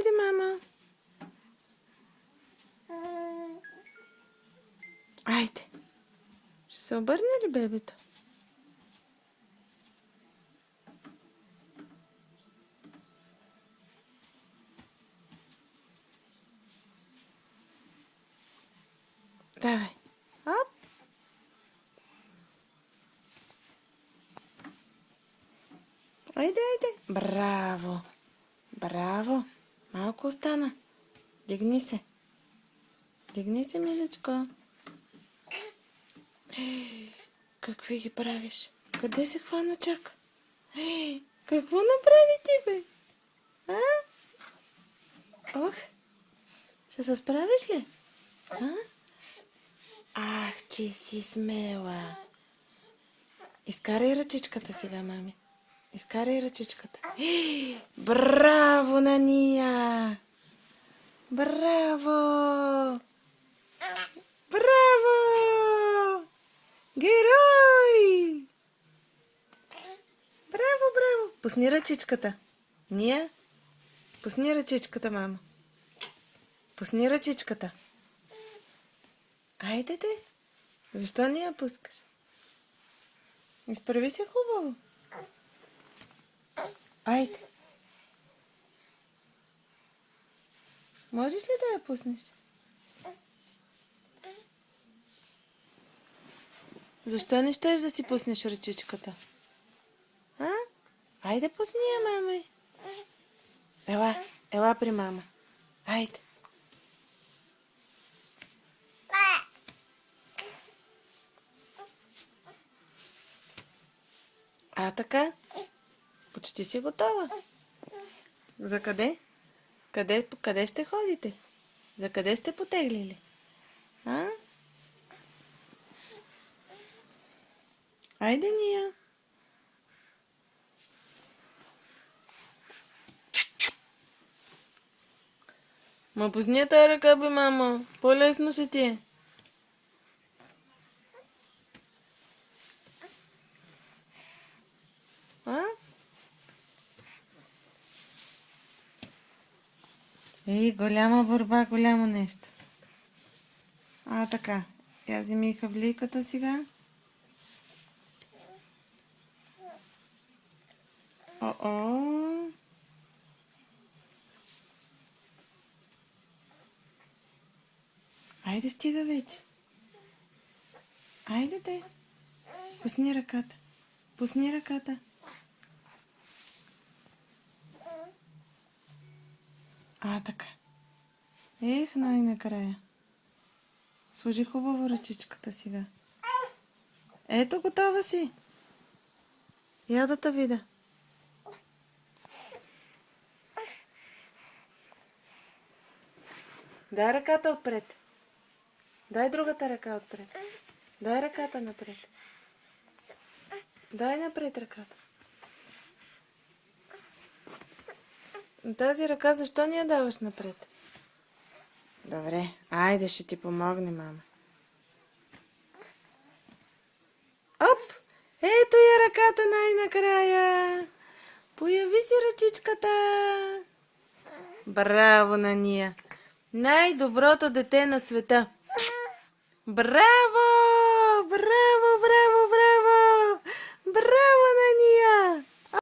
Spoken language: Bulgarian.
Айде, мама. Айде. Ще се обърне ли бебето? Давай. Оп. Айде, айде. Браво. Браво. Малко остана. Дигни се. Дигни се, миличко. Какви ги правиш? Къде се хвана чак? Какво направи ти, бе? А? Ох. Ще се справиш ли? А? Ах, че си смела. Изкарай ръчичката сега, мами. Изкарай ръчичката. Браво на Ния! Браво! Браво! Герой! Браво, браво! Пусни ръчичката. Ния? Пусни ръчичката, мама. Пусни ръчичката. Айде де. Защо не я пускаш? Изправи се хубаво. Айде. Можеш ли да я пуснеш? Защо не щеш да си пуснеш ръчичката? А? Айде пусни я, мама. Ела при мама. Айде. А така? Почти си готова. За къде? Къде ще ходите? За къде сте потеглили? А? Айде, Ния. Ма пусни тая ръка, бе, мама. По-лесно ще ти е. А? Ей, голяма борба, голямо нещо. А, така. Я вземи хавлийката сега. О-о. Айде, стига вече. Айде, де. Пусни ръката. Пусни ръката. А, така. Ех, най-накрая. Сложи хубаво ръчичката сега. Ето, готова си. Я да те видя. Дай ръката отпред. Дай другата ръка отпред. Дай ръката напред. Дай напред ръката. Тази ръка защо не я даваш напред? Добре, айде ще ти помогне, мама. Оп! Ето я ръката най-накрая. Появи си ръчичката. Браво на Ния. Най-доброто дете на света. Браво! Браво!